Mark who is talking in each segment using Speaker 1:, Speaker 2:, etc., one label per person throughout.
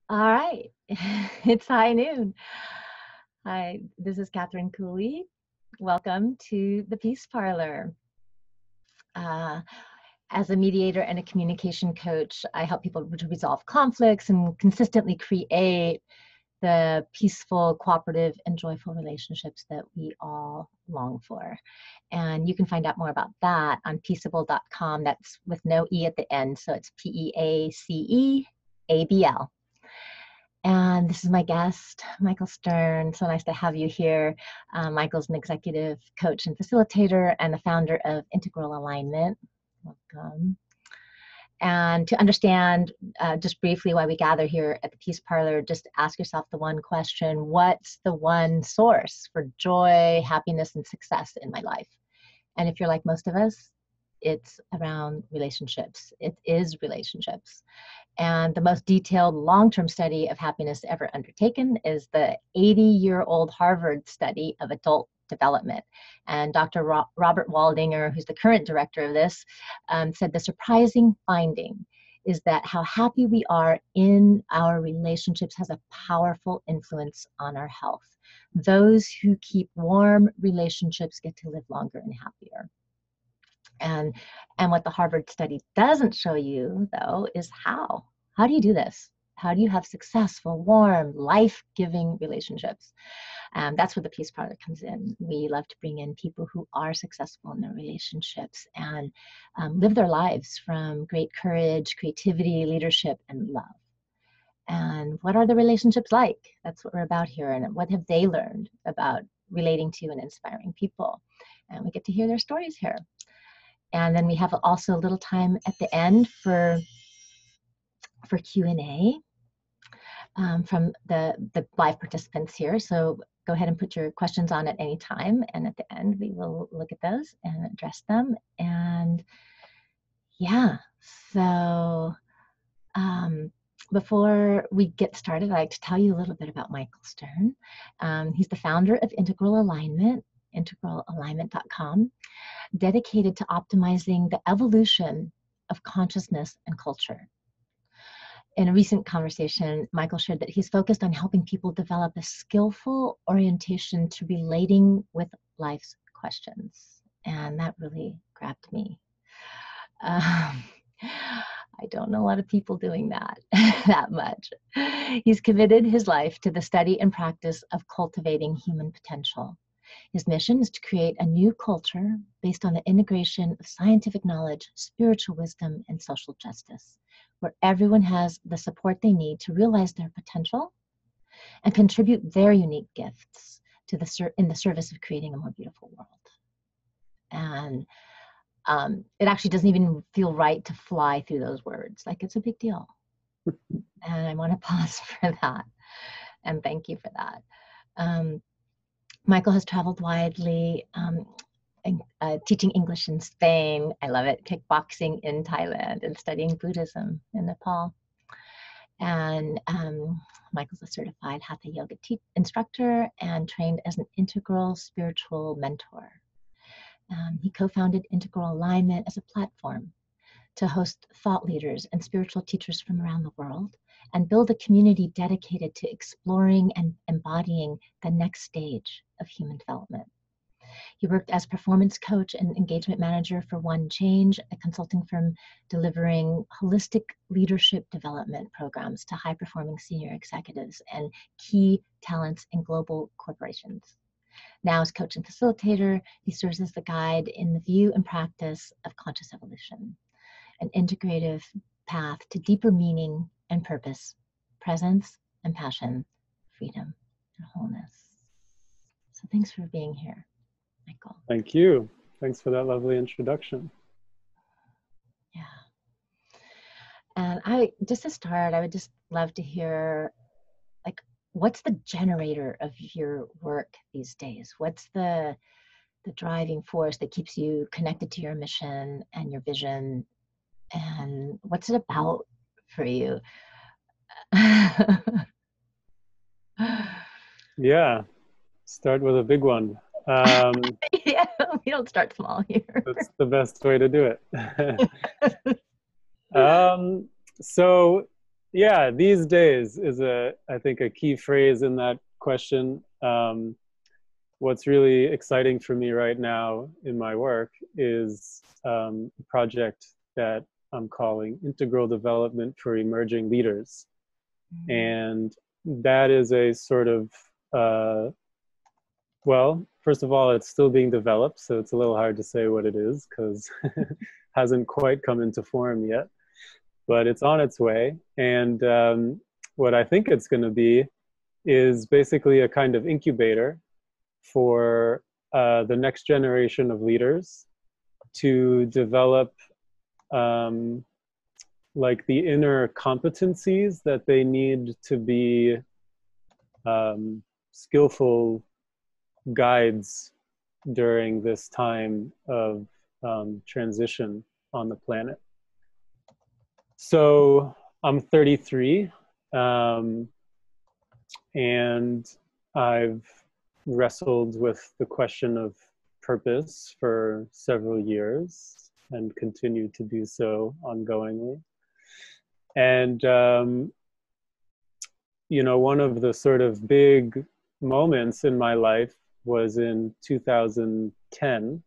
Speaker 1: All right, it's high noon. Hi, this is Catherine Cooley. Welcome to the Peace Parlor. Uh, as a mediator and a communication coach, I help people to resolve conflicts and consistently create the peaceful, cooperative, and joyful relationships that we all long for. And you can find out more about that on peaceable.com. That's with no E at the end, so it's PEACEABL. And this is my guest, Michael Stern. So nice to have you here. Michael's an executive coach and facilitator and the founder of Integral Alignment. Welcome. And to understand just briefly why we gather here at the Peace Parlor, just ask yourself the one question: what's the one source for joy, happiness, and success in my life? And if you're like most of us, it's around relationships. It is relationships. And the most detailed long-term study of happiness ever undertaken is the 80-year-old Harvard study of adult development. And Dr. Robert Waldinger, who's the current director of this, said the surprising finding is that how happy we are in our relationships has a powerful influence on our health. Those who keep warm relationships get to live longer and happier. And what the Harvard study doesn't show you, though, is how. How do you do this? How do you have successful, warm, life-giving relationships? That's where the Peace Parlor comes in. We love to bring in people who are successful in their relationships and live their lives from great courage, creativity, leadership, and love. And what are the relationships like? That's what we're about here. And what have they learned about relating to and inspiring people? And we get to hear their stories here. And then we have also a little time at the end for Q&A from the live participants here. So go ahead and put your questions on at any time. And at the end, we will look at those and address them. And yeah, so before we get started, I'd like to tell you a little bit about Michael Stern. He's the founder of Integral Alignment, integralalignment.com. dedicated to optimizing the evolution of consciousness and culture. In a recent conversation, Michael shared that he's focused on helping people develop a skillful orientation to relating with life's questions. And that really grabbed me. I don't know a lot of people doing that that much. He's committed his life to the study and practice of cultivating human potential. His mission is to create a new culture based on the integration of scientific knowledge, spiritual wisdom, and social justice, where everyone has the support they need to realize their potential and contribute their unique gifts to in the service of creating a more beautiful world. And it actually doesn't even feel right to fly through those words. Like, it's a big deal. And I want to pause for that. And thank you for that. Michael has traveled widely, teaching English in Spain. I love it. Kickboxing in Thailand and studying Buddhism in Nepal. And Michael's a certified Hatha Yoga instructor and trained as an integral spiritual mentor. He co-founded Integral Alignment as a platform to host thought leaders and spiritual teachers from around the world and build a community dedicated to exploring and embodying the next stage of human development. He worked as performance coach and engagement manager for One Change, a consulting firm delivering holistic leadership development programs to high-performing senior executives and key talents in global corporations. Now, as coach and facilitator, he serves as the guide in the view and practice of conscious evolution, an integrative path to deeper meaning and purpose, presence and passion, freedom and wholeness. So thanks for being here, Michael.
Speaker 2: Thank you. Thanks for that lovely introduction.
Speaker 1: Yeah. And just to start, I would just love to hear, like, what's the generator of your work these days? What's the driving force that keeps you connected to your mission and your vision? And what's it about for you?
Speaker 2: Yeah, start with a big one.
Speaker 1: Yeah, we don't start small here.
Speaker 2: That's the best way to do it. So, Yeah, these days is I think a key phrase in that question. What's really exciting for me right now in my work is a project that I'm calling Integral Development for Emerging Leaders. And that is a sort of, well, first of all, it's still being developed, so it's a little hard to say what it is because it hasn't quite come into form yet, but it's on its way. And what I think it's going to be is basically a kind of incubator for the next generation of leaders to develop like the inner competencies that they need to be skillful guides during this time of transition on the planet. So I'm 33, and I've wrestled with the question of purpose for several years and continue to do so ongoingly. And, you know, one of the sort of big moments in my life was in 2010.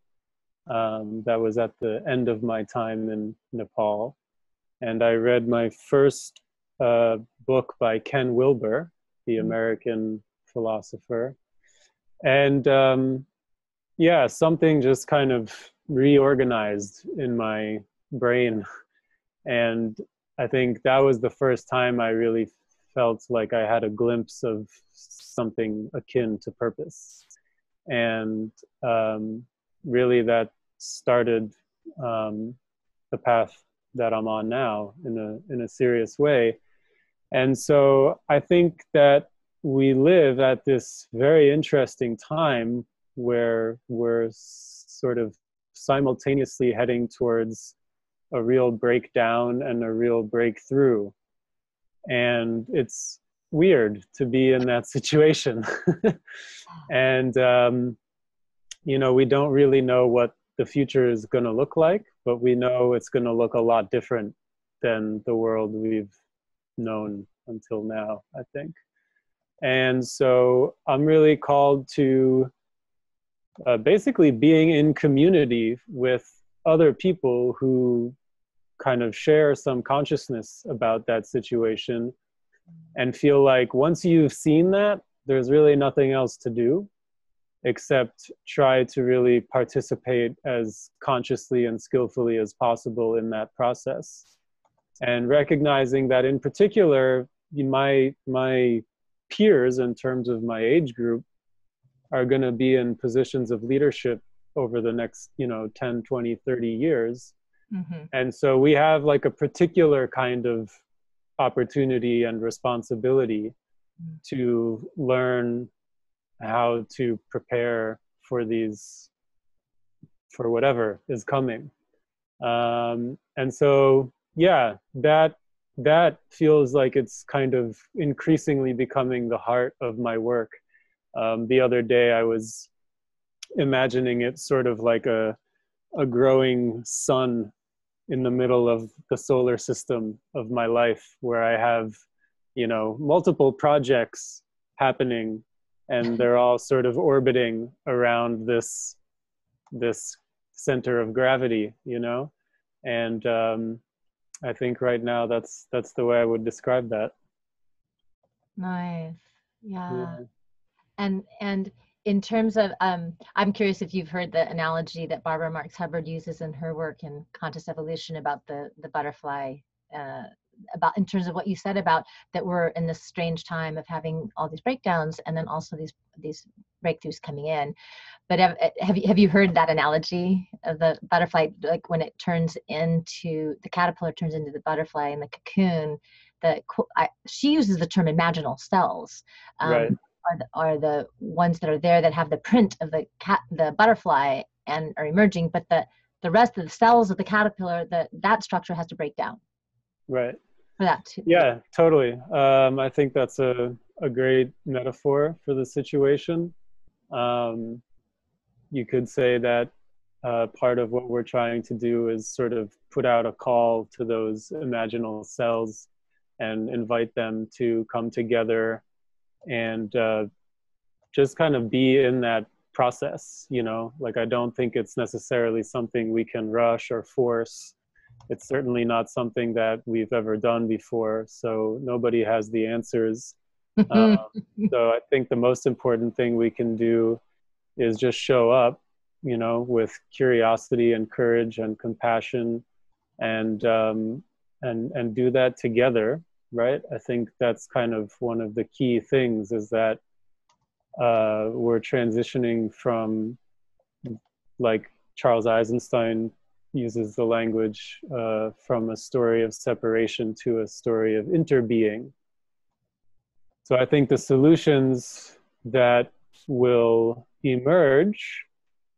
Speaker 2: That was at the end of my time in Nepal. And I read my first book by Ken Wilber, the American philosopher. And yeah, something just kind of reorganized in my brain. And I think that was the first time I really felt like I had a glimpse of something akin to purpose. And really that started the path that I'm on now in a serious way. And so I think that we live at this very interesting time where we're sort of simultaneously heading towards a real breakdown and a real breakthrough. And it's weird to be in that situation. And, you know, we don't really know what the future is going to look like, but we know it's going to look a lot different than the world we've known until now, I think. And so I'm really called to basically being in community with other people who kind of share some consciousness about that situation and feel like once you've seen that, there's really nothing else to do except try to really participate as consciously and skillfully as possible in that process. And recognizing that in particular, my peers in terms of my age group are going to be in positions of leadership over the next, 10, 20, 30 years. Mm-hmm. And so we have like a particular kind of opportunity and responsibility to learn how to prepare for whatever is coming. And so, yeah, that feels like it's kind of increasingly becoming the heart of my work. The other day I was imagining it sort of like a growing sun in the middle of the solar system of my life, where I have, multiple projects happening, and they're all sort of orbiting around this center of gravity, and I think right now that's the way I would describe that.
Speaker 1: Nice. Yeah. And in terms of, I'm curious if you've heard the analogy that Barbara Marx Hubbard uses in her work in Conscious Evolution about the butterfly, about in terms of what you said about that we're in this strange time of having all these breakdowns and then also these breakthroughs coming in. But have you heard that analogy of the butterfly, like when it turns into, the caterpillar turns into the butterfly in the cocoon, she uses the term imaginal cells.
Speaker 2: Right.
Speaker 1: Are the ones that are there that have the print of the butterfly and are emerging, but the rest of the cells of the caterpillar, that structure has to break down.
Speaker 2: Right.
Speaker 1: For that too.
Speaker 2: Yeah, totally. I think that's a great metaphor for the situation. You could say that part of what we're trying to do is sort of put out a call to those imaginal cells and invite them to come together and just kind of be in that process, you know. Like, I don't think it's necessarily something we can rush or force. It's certainly not something that we've ever done before, so nobody has the answers. So I think the most important thing we can do is just show up, you know, with curiosity and courage and compassion, and do that together, right? I think that's kind of one of the key things, is that we're transitioning from, like Charles Eisenstein uses the language, from a story of separation to a story of interbeing. So I think the solutions that will emerge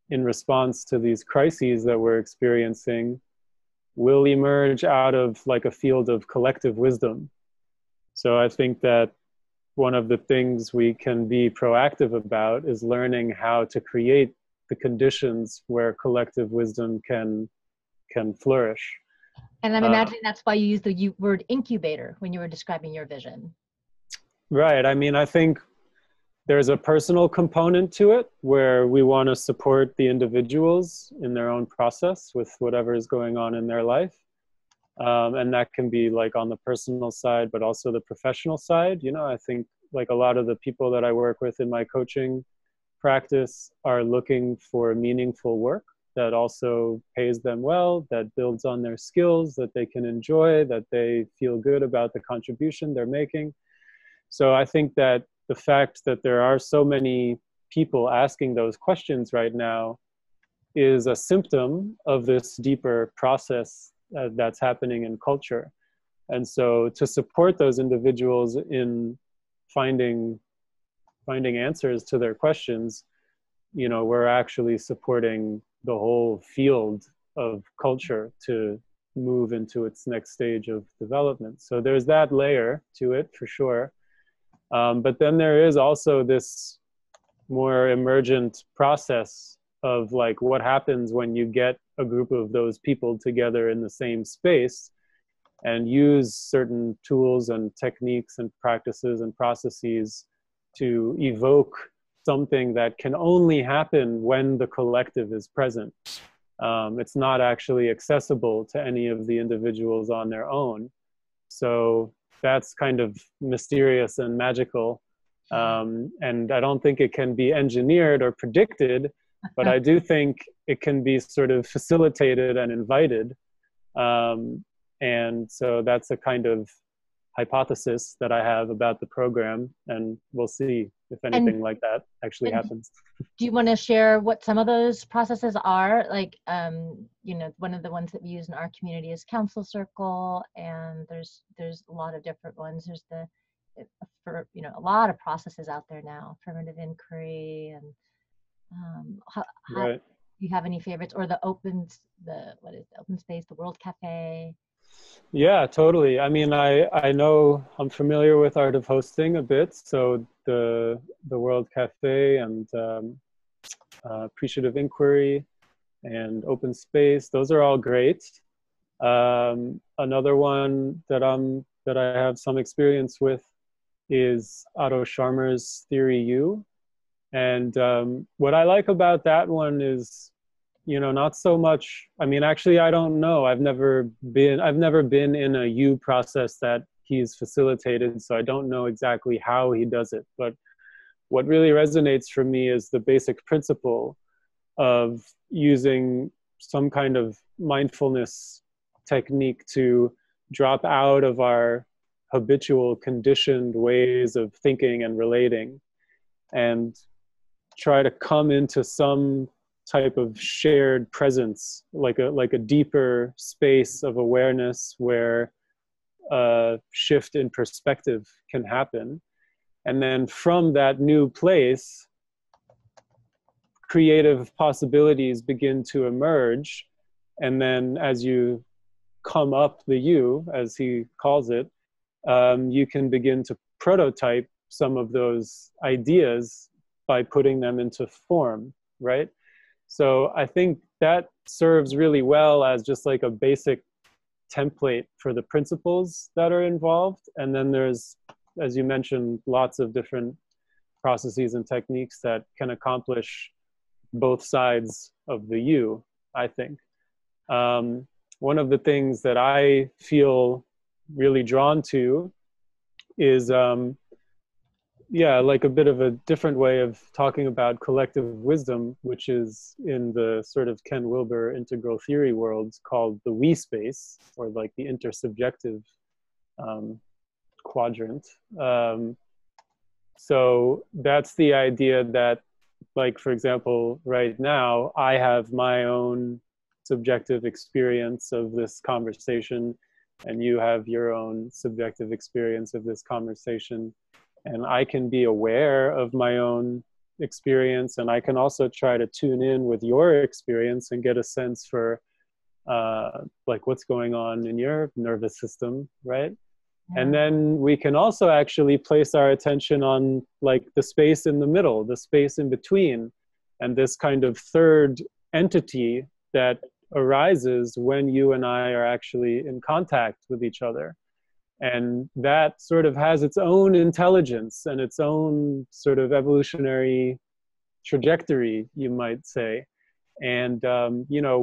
Speaker 2: in response to these crises that we're experiencing will emerge out of like a field of collective wisdom. So I think that one of the things we can be proactive about is learning how to create the conditions where collective wisdom can flourish.
Speaker 1: And I'm imagining that's why you used the word incubator when you were describing your vision.
Speaker 2: Right. I mean, I think there's a personal component to it where we want to support the individuals in their own process with whatever is going on in their life. And that can be like on the personal side, but also the professional side. You know, I think like a lot of the people that I work with in my coaching practice are looking for meaningful work that also pays them well, that builds on their skills, that they can enjoy, that they feel good about the contribution they're making. So I think that the fact that there are so many people asking those questions right now is a symptom of this deeper process that's happening in culture. And so to support those individuals in finding answers to their questions, you know, we're actually supporting the whole field of culture to move into its next stage of development. So there's that layer to it for sure. But then there is also this more emergent process of like what happens when you get a group of those people together in the same space and use certain tools and techniques and practices and processes to evoke something that can only happen when the collective is present. It's not actually accessible to any of the individuals on their own. So that's kind of mysterious and magical. And I don't think it can be engineered or predicted, but I do think it can be sort of facilitated and invited. And so that's a kind of hypothesis that I have about the program, and we'll see if anything like that actually happens.
Speaker 1: Do you want to share what some of those processes are? Like, you know, one of the ones that we use in our community is Council Circle, and there's a lot of different ones. There's for you know, a lot of processes out there now, affirmative inquiry, and
Speaker 2: Right.
Speaker 1: do you have any favorites, or the open space, the World Cafe?
Speaker 2: Yeah, totally. I mean, I know I'm familiar with Art of Hosting a bit. So the World Cafe and Appreciative Inquiry and Open Space, those are all great. Another one that I have some experience with is Otto Scharmer's Theory U. And what I like about that one is, you know, not so much, I mean, actually, I don't know. I've never been in a U process that he's facilitated, so I don't know exactly how he does it. But what really resonates for me is the basic principle of using some kind of mindfulness technique to drop out of our habitual conditioned ways of thinking and relating and try to come into some type of shared presence, like a deeper space of awareness where a shift in perspective can happen. And then from that new place, creative possibilities begin to emerge. And then as you come up the U, as he calls it, you can begin to prototype some of those ideas by putting them into form, right? So I think that serves really well as just like a basic template for the principles that are involved. And then there's, as you mentioned, lots of different processes and techniques that can accomplish both sides of the U, I think. One of the things that I feel really drawn to is, like a bit of a different way of talking about collective wisdom, which is in the sort of Ken Wilber integral theory world called the we space, or like the intersubjective quadrant. So that's the idea that, like, for example, right now, I have my own subjective experience of this conversation, and you have your own subjective experience of this conversation. And I can be aware of my own experience, and I can also try to tune in with your experience and get a sense for like what's going on in your nervous system, right? And then we can also actually place our attention on like the space in the middle, the space in between, and this kind of third entity that arises when you and I are actually in contact with each other. And that sort of has its own intelligence and its own sort of evolutionary trajectory, you might say. And,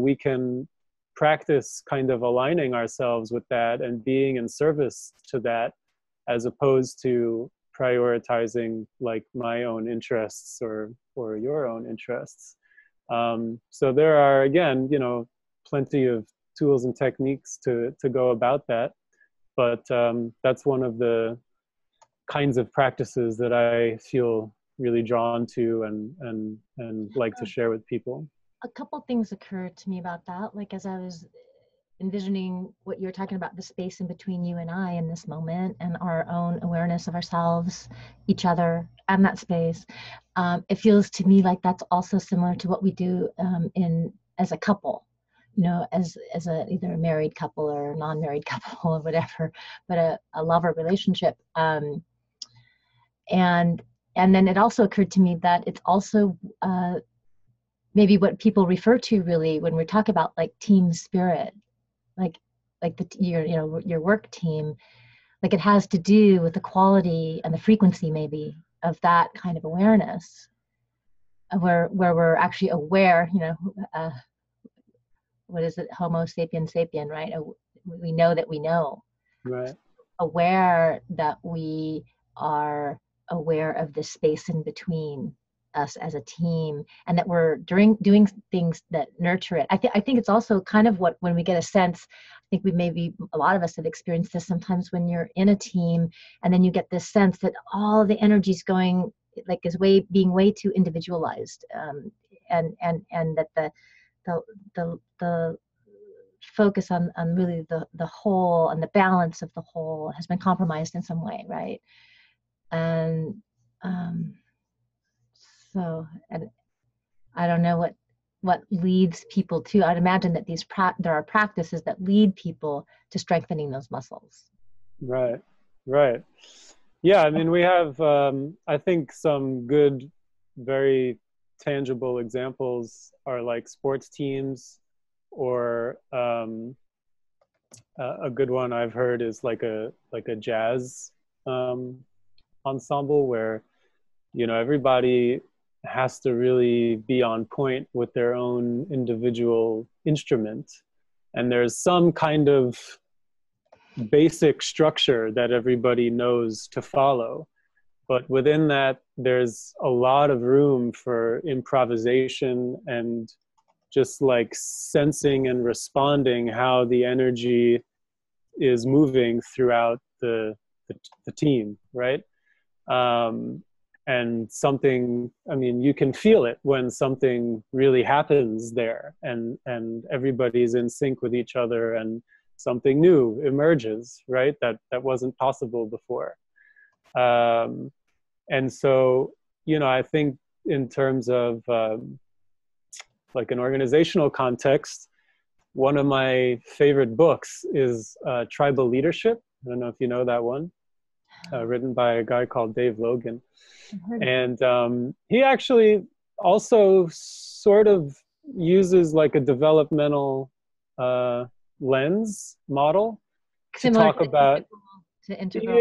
Speaker 2: we can practice kind of aligning ourselves with that and being in service to that, as opposed to prioritizing like my own interests or your own interests. So there are, again, plenty of tools and techniques to go about that. But that's one of the kinds of practices that I feel really drawn to and like to share with people.
Speaker 1: A couple things occurred to me about that. Like as I was envisioning what you're talking about, the space in between you and I in this moment, and our own awareness of ourselves, each other, and that space. It feels to me like that's also similar to what we do as a couple. As either a married couple or a non-married couple or whatever, but a lover relationship. And then it also occurred to me that it's also maybe what people refer to really when we talk about like team spirit, like your work team, like it has to do with the quality and the frequency maybe of that kind of awareness, where we're actually aware, what is it? Homo sapien sapien, right? We know that we know.
Speaker 2: Right.
Speaker 1: Aware that we are aware of the space in between us as a team, and that we're doing things that nurture it. I think it's also kind of when we get a sense, I think a lot of us have experienced this sometimes when you're in a team, and then you get this sense that all the energy's going, like being way too individualized, and that the focus on really the whole and the balance of the whole has been compromised in some way, right? And and I don't know what leads people to. I'd imagine that there are practices that lead people to strengthening those muscles.
Speaker 2: Right. Yeah, I mean, we have I think some good, very tangible examples are like sports teams, or a good one I've heard is like a jazz ensemble where everybody has to really be on point with their own individual instrument, and there's some kind of basic structure that everybody knows to follow. But within that, there's a lot of room for improvisation and just like sensing and responding how the energy is moving throughout the team, right? And something, I mean, you can feel it when something really happens there, and everybody's in sync with each other, and something new emerges, right? That wasn't possible before. And so, I think in terms of like an organizational context, one of my favorite books is Tribal Leadership. I don't know if you know that one, written by a guy called Dave Logan. And he actually also sort of uses like a developmental lens model to
Speaker 1: Similar
Speaker 2: talk about.
Speaker 1: to integral.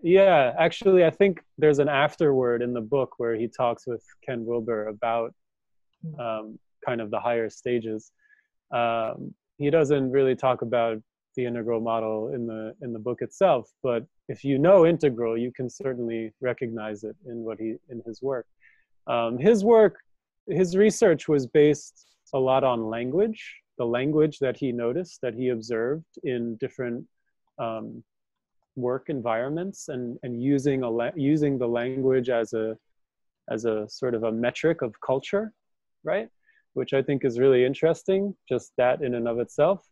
Speaker 2: Yeah. Actually, I think there's an afterword in the book where he talks with Ken Wilber about kind of the higher stages. He doesn't really talk about the integral model in the book itself, but if you know integral, you can certainly recognize it in his work. His research was based a lot on language, the language that he noticed, that he observed in different work environments, and using the language as a sort of a metric of culture, right? Which I think is really interesting, just that in and of itself.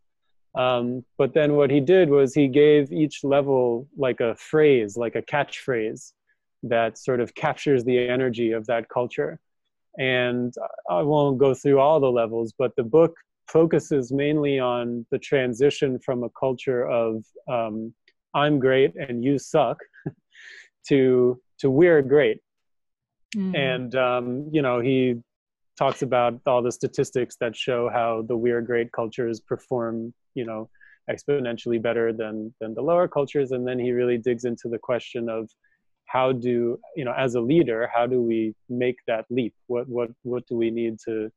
Speaker 2: But then what he did was he gave each level like a phrase, like a catchphrase that sort of captures the energy of that culture. And I won't go through all the levels, but the book focuses mainly on the transition from a culture of I'm great and you suck to we're great. And he talks about all the statistics that show how the we're great cultures perform exponentially better than the lower cultures. And then he really digs into the question of how do as a leader, how do we make that leap? What do we need to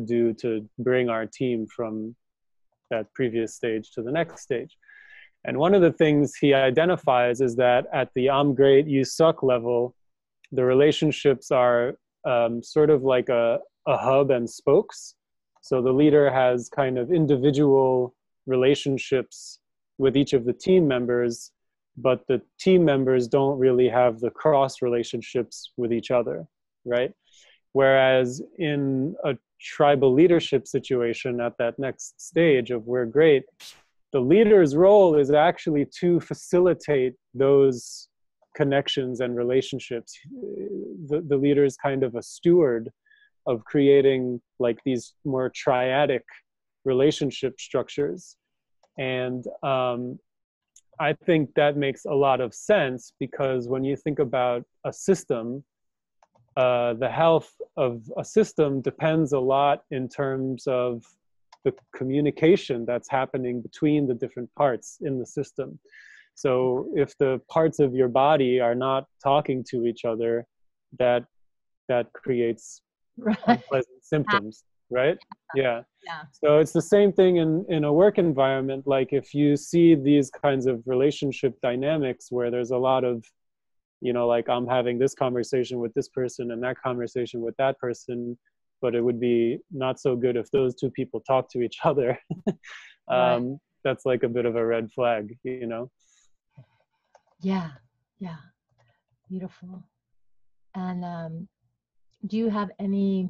Speaker 2: do to bring our team from that previous stage to the next stage? And one of the things he identifies is that at the I'm great, you suck level, the relationships are sort of like a hub and spokes. So the leader has kind of individual relationships with each of the team members, but the team members don't really have the cross relationships with each other, right? Whereas in a tribal leadership situation at that next stage of we're great, the leader's role is actually to facilitate those connections and relationships. The leader is kind of a steward of creating like these more triadic relationship structures. And I think that makes a lot of sense, because when you think about a system, the health of a system depends a lot in terms of the communication that's happening between the different parts in the system. So if the parts of your body are not talking to each other, that creates unpleasant symptoms, right? Yeah. So it's the same thing in a work environment. Like if you see these kinds of relationship dynamics where there's a lot of, like I'm having this conversation with this person and that conversation with that person, but it would be not so good if those two people talk to each other. That's like a bit of a red flag,
Speaker 1: Yeah. Beautiful. And do you have any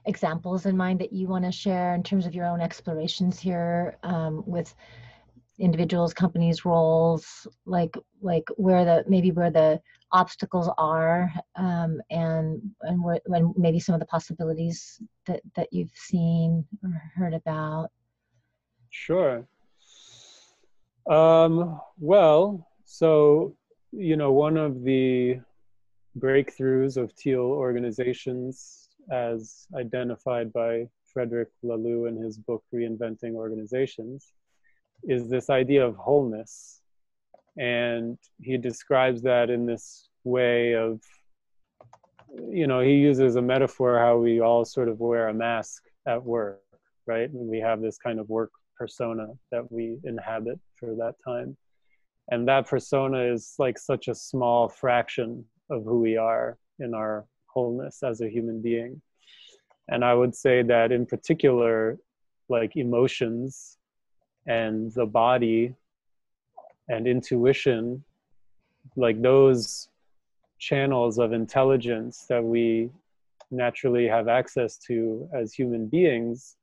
Speaker 1: examples in mind that you want to share in terms of your own explorations here with individuals, companies, roles, like where the obstacles are, and when maybe some of the possibilities that you've seen or heard about?
Speaker 2: Sure. Well, so one of the breakthroughs of teal organizations, as identified by Frederick Laloux in his book Reinventing Organizations, is this idea of wholeness. And he describes that in this way of, he uses a metaphor how we all sort of wear a mask at work, right? And we have this kind of work persona that we inhabit for that time. And that persona is like such a small fraction of who we are in our wholeness as a human being. And I would say that in particular, like emotions and the body and intuition, like those channels of intelligence that we naturally have access to as human beings,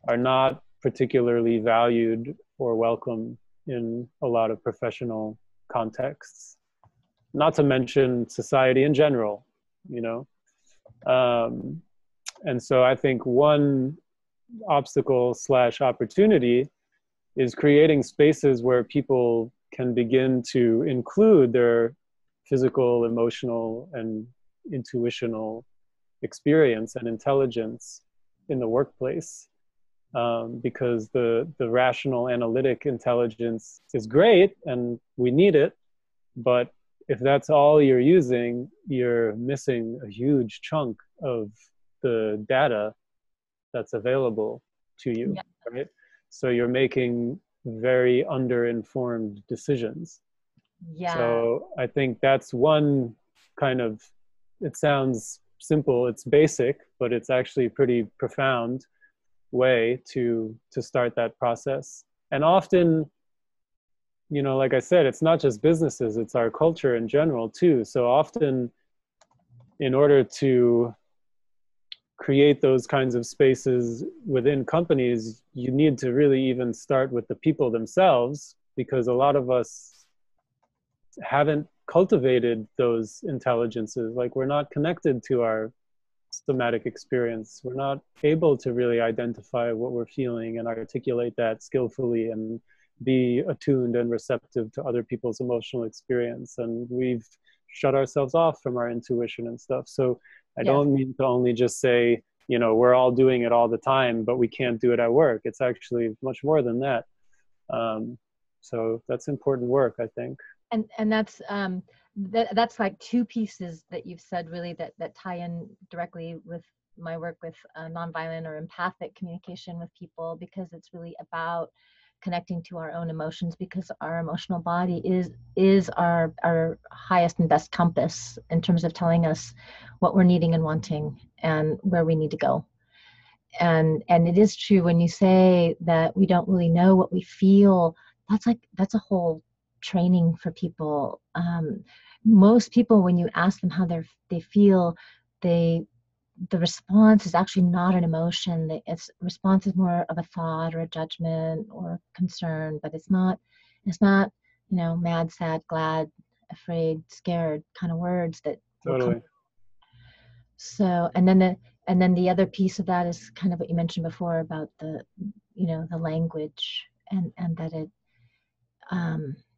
Speaker 2: are not particularly valued or welcome in a lot of professional contexts, not to mention society in general, and so I think one obstacle / opportunity is creating spaces where people can begin to include their physical, emotional, and intuitional experience and intelligence in the workplace, because the rational analytic intelligence is great and we need it, but if that's all you're using, you're missing a huge chunk of the data that's available to you,
Speaker 1: Yeah.
Speaker 2: right? So you're making very underinformed decisions.
Speaker 1: Yeah.
Speaker 2: So I think that's one kind of, it sounds simple, it's basic, but it's actually pretty profound way to start that process. And often, you know, like I said, it's not just businesses, it's our culture in general too. So often, in order to create those kinds of spaces within companies, you need to really even start with the people themselves, because a lot of us haven't cultivated those intelligences. Like, we're not connected to our somatic experience. We're not able to really identify what we're feeling and articulate that skillfully and be attuned and receptive to other people's emotional experience. And we've shut ourselves off from our intuition and stuff. So I
Speaker 1: Yes.
Speaker 2: don't mean to only just say, you know, we're all doing it all the time, but we can't do it at work. It's actually much more than that. So that's important work, I think.
Speaker 1: And that's like two pieces that you've said really that tie in directly with my work with nonviolent or empathic communication with people, because it's really about connecting to our own emotions, because our emotional body is our highest and best compass in terms of telling us what we're needing and wanting and where we need to go. And it is true when you say that we don't really know what we feel. That's a whole training for people. Most people, when you ask them how they feel, the response is actually not an emotion. It's response is more of a thought or a judgment or concern, but it's not mad, sad, glad, afraid, scared kind of words that will come.
Speaker 2: Totally.
Speaker 1: So, and then the other piece of that is kind of what you mentioned before about the language, and that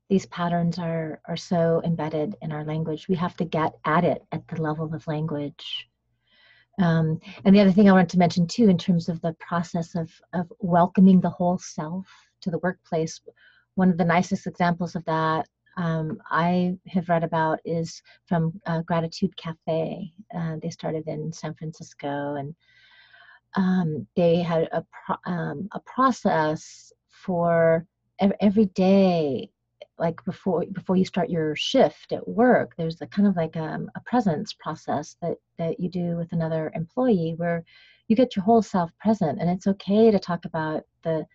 Speaker 1: these patterns are so embedded in our language. We have to get at it at the level of language. And the other thing I wanted to mention too, in terms of the process of welcoming the whole self to the workplace, one of the nicest examples of that I have read about is from Gratitude Cafe. They started in San Francisco, and they had a process for every day, like before you start your shift at work. There's a kind of like a presence process that you do with another employee, where you get your whole self present, and it's okay to talk about the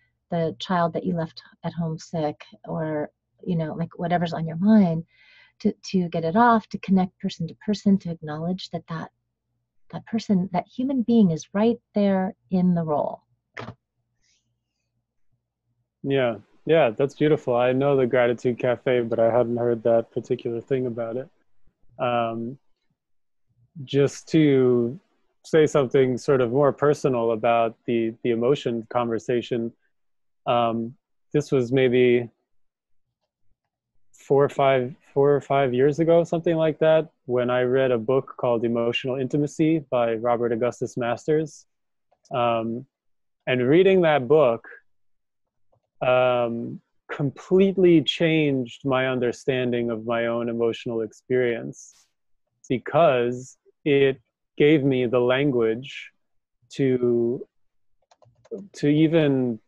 Speaker 1: child that you left at home sick, or like whatever's on your mind, to get it off, to connect person to person, to acknowledge that person, that human being is right there in the role.
Speaker 2: Yeah. Yeah, that's beautiful. I know the Gratitude Cafe, but I hadn't heard that particular thing about it. Um, just to say something sort of more personal about the emotion conversation, um, this was maybe 4 or 5 years ago, something like that, when I read a book called Emotional Intimacy by Robert Augustus Masters. Um, and reading that book completely changed my understanding of my own emotional experience, because it gave me the language to even,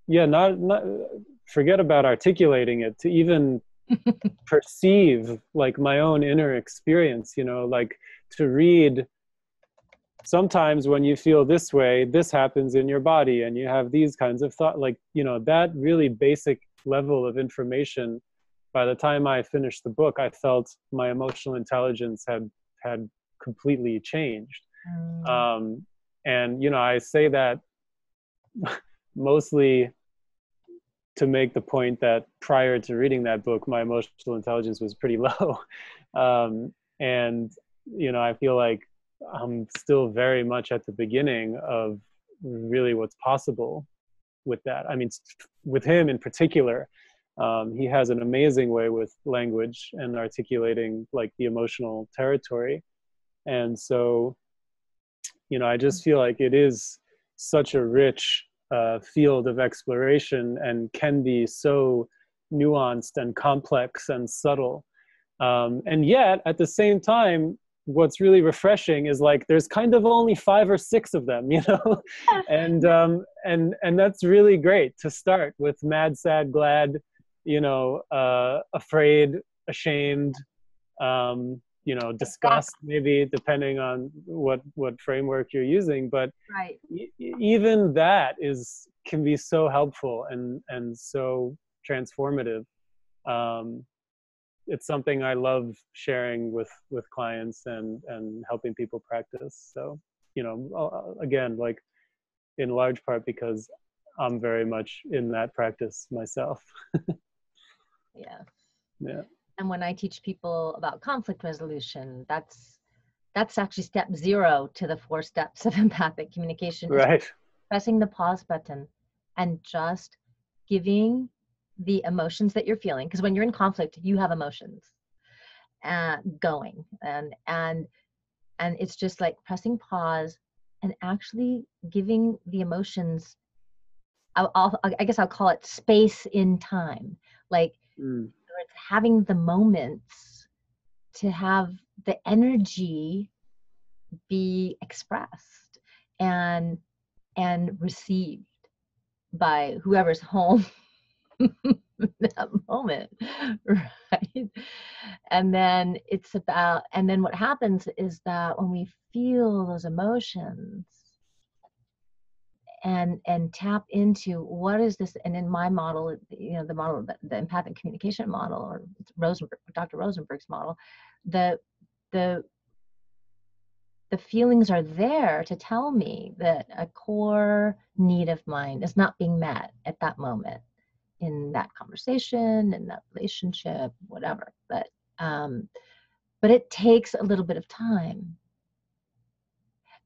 Speaker 2: yeah, not forget about articulating it, to even perceive like my own inner experience, like to read, sometimes when you feel this way, this happens in your body and you have these kinds of thought, like, that really basic level of information. By the time I finished the book, I felt my emotional intelligence had completely changed.
Speaker 1: Mm.
Speaker 2: And I say that mostly to make the point that prior to reading that book, my emotional intelligence was pretty low. And I feel like I'm still very much at the beginning of really what's possible with that. I mean, with him in particular, he has an amazing way with language and articulating like the emotional territory. And so, I just feel like it is such a rich field of exploration and can be so nuanced and complex and subtle. And yet, at the same time, what's really refreshing is like there's kind of only 5 or 6 of them, you know, and that's really great to start with: mad, sad, glad, you know, afraid, ashamed, you know, disgust, maybe, depending on what framework you're using. But
Speaker 1: Right.
Speaker 2: Even that can be so helpful and so transformative. It's something I love sharing with clients and helping people practice. So, you know, again, like in large part because I'm very much in that practice myself.
Speaker 1: Yeah.
Speaker 2: Yeah.
Speaker 1: And when I teach people about conflict resolution, that's actually step 0 to the 4 steps of empathic communication, is
Speaker 2: Right.
Speaker 1: pressing the pause button and just giving the emotions that you're feeling. Because when you're in conflict, you have emotions going, and it's just like pressing pause and actually giving the emotions. I guess I'll call it space in time, like it's having the moments to have the energy be expressed and received by whoever's home that moment, right? And then what happens is that when we feel those emotions and tap into what is this, and in my model, you know, the model, the empathic communication model, or Dr. Rosenberg's model, the feelings are there to tell me that a core need of mine is not being met at that moment, in that conversation, in that relationship, whatever. But it takes a little bit of time.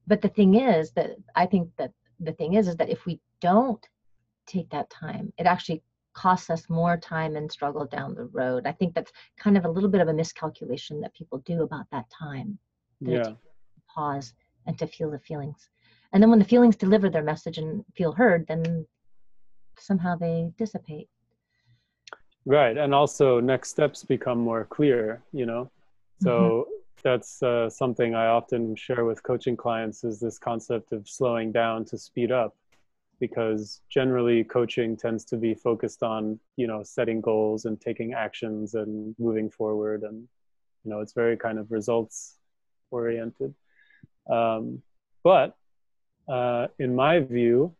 Speaker 1: But the thing is that I think that the thing is that if we don't take that time, it actually costs us more time and struggle down the road. I think that's kind of a little bit of a miscalculation that people do about that time.
Speaker 2: Yeah.
Speaker 1: Pause and to feel the feelings. And then when the feelings deliver their message and feel heard, then somehow they dissipate.
Speaker 2: Right. And also next steps become more clear, you know? So that's something I often share with coaching clients, is this concept of slowing down to speed up, because generally coaching tends to be focused on, you know, setting goals and taking actions and moving forward. And, you know, it's very kind of results oriented. But in my view,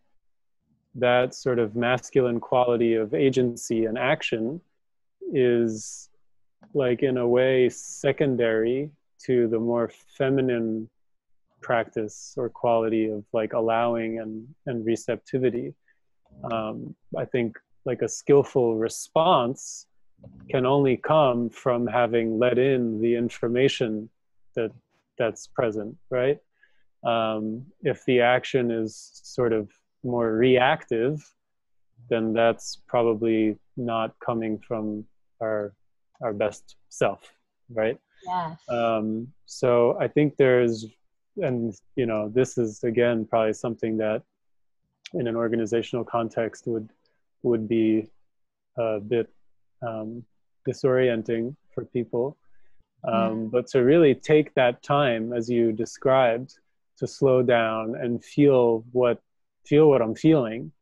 Speaker 2: that sort of masculine quality of agency and action is, like, in a way, secondary to the more feminine practice or quality of like allowing and receptivity. I think like a skillful response can only come from having let in the information that's present, right? If the action is sort of more reactive, then that's probably not coming from our best self, right?
Speaker 1: Yes.
Speaker 2: So I think there's, and you know, this is again probably something that in an organizational context would be a bit disorienting for people. But to really take that time, as you described, to slow down and feel what I'm feeling,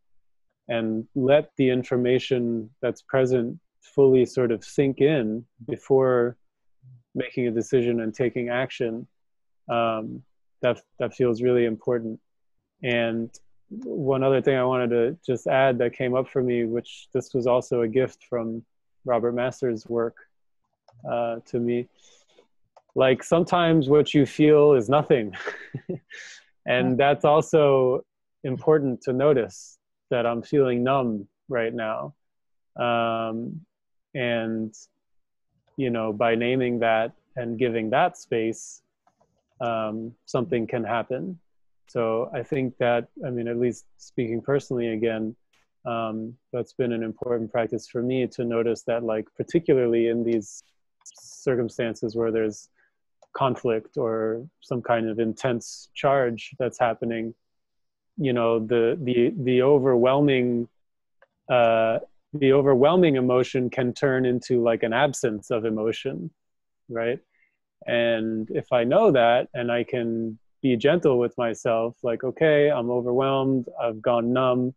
Speaker 2: and let the information that's present fully sort of sink in before making a decision and taking action, that feels really important. And one other thing I wanted to just add that came up for me, which this was also a gift from Robert Masters' work to me, like sometimes what you feel is nothing. And that's also important to notice, that I'm feeling numb right now. And, you know, by naming that and giving that space, something can happen. So I think that, I mean, at least speaking personally again, that's been an important practice for me, to notice that, like, particularly in these circumstances where there's conflict or some kind of intense charge that's happening, the overwhelming the overwhelming emotion can turn into like an absence of emotion, right? And if I know that, and I can be gentle with myself, like, okay, I'm overwhelmed, I've gone numb,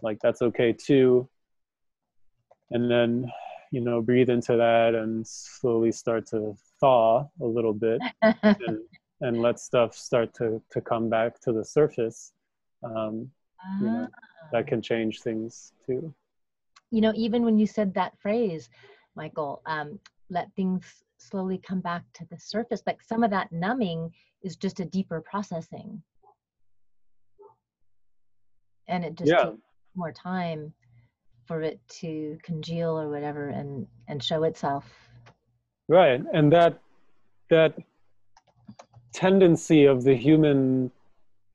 Speaker 2: like that's okay too. And then, breathe into that and slowly start to thaw a little bit, and let stuff start to come back to the surface. um, you
Speaker 1: Ah.
Speaker 2: know that can change things too.
Speaker 1: Even when you said that phrase, Michael, let things slowly come back to the surface, like some of that numbing is just a deeper processing, and it just
Speaker 2: Yeah,
Speaker 1: takes more time for it to congeal or whatever and show itself.
Speaker 2: right. And that tendency of the human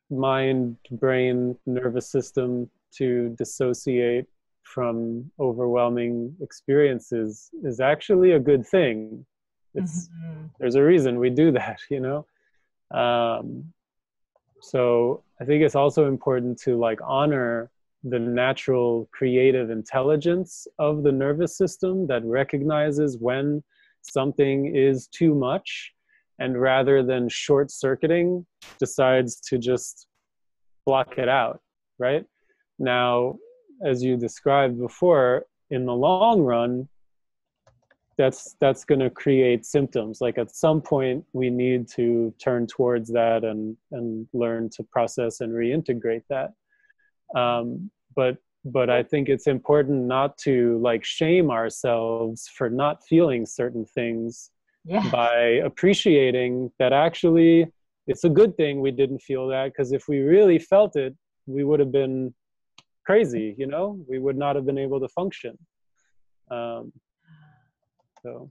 Speaker 2: mind, brain, nervous system to dissociate from overwhelming experiences is actually a good thing. It's
Speaker 1: Mm-hmm.
Speaker 2: There's a reason we do that. Um, so I think it's also important to like honor the natural creative intelligence of the nervous system that recognizes when something is too much, and rather than short circuiting, decides to just block it out, right? Now, as you described before, in the long run, that's going to create symptoms. Like at some point, we need to turn towards that and learn to process and reintegrate that. But I think it's important not to like shame ourselves for not feeling certain things,
Speaker 1: Yes.
Speaker 2: by appreciating that actually it's a good thing we didn't feel that, because if we really felt it, we would have been crazy, we would not have been able to function. um, so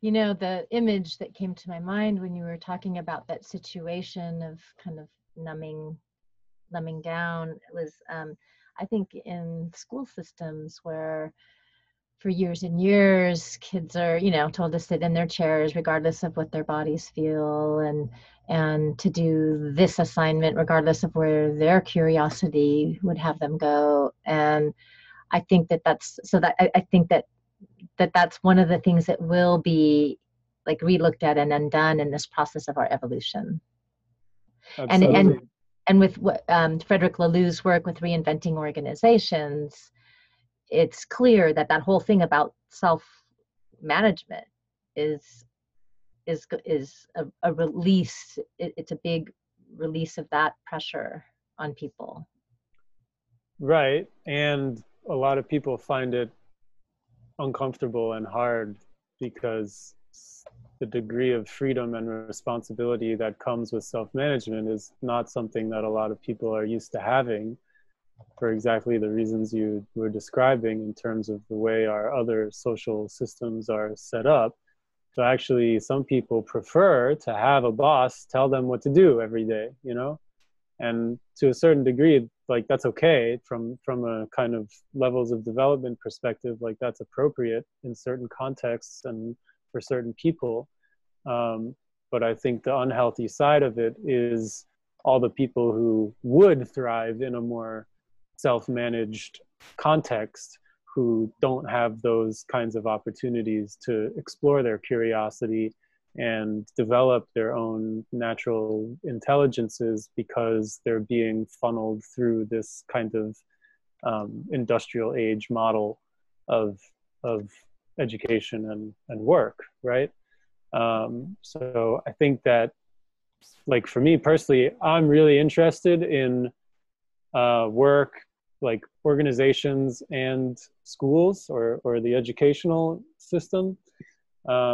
Speaker 1: The image that came to my mind when you were talking about that situation of kind of numbing down was, I think, in school systems where for years and years kids are told to sit in their chairs regardless of what their bodies feel, and to do this assignment regardless of where their curiosity would have them go. And I think that's so that I think that's one of the things that will be like relooked at and undone in this process of our evolution. and and
Speaker 2: absolutely.
Speaker 1: and with what Frederick Laloux's work with reinventing organizations, it's clear that whole thing about self management is a release. It's a big release of that pressure on people.
Speaker 2: Right. And a lot of people find it uncomfortable and hard because the degree of freedom and responsibility that comes with self-management is not something that a lot of people are used to having, for exactly the reasons you were describing in terms of the way our other social systems are set up. So actually, some people prefer to have a boss tell them what to do every day. And to a certain degree, like that's okay from a kind of levels of development perspective, like that's appropriate in certain contexts and for certain people. But I think the unhealthy side of it is all the people who would thrive in a more self-managed context, who don't have those kinds of opportunities to explore their curiosity and develop their own natural intelligences, because they're being funneled through this kind of industrial age model of education and work, right? So I think that, like for me personally, I'm really interested in work, like organizations and schools, or the educational system,